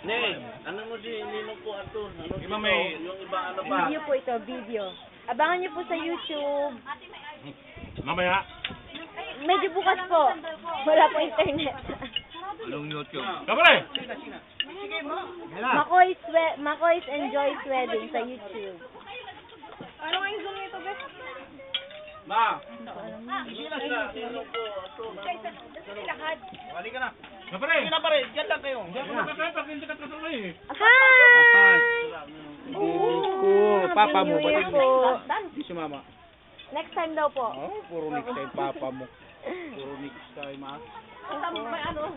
Ne, ano mo si Ninong po ato? Ano Iba may- yung iba ano ba? Video po ito, video. Abangan niyo po sa YouTube. Mamaya. Medyo bukas po. Wala po internet. Anong YouTube? Kapre! Makoy's Enjoy's Wedding sa YouTube. Ano nga yung zoom nito, guys? Ma, hindi na siya. Ninong po ato. Wali ka na. Kapre! Hindi na pare, dyan lang kayo. Diyan ka na pag hindi ka kasama eh. Hi! Ko, papa mo, Happy New Year ba't po. hindi sumama? Next time daw po. Oh, puro next time papa mo. Puro next time, ah. Ano?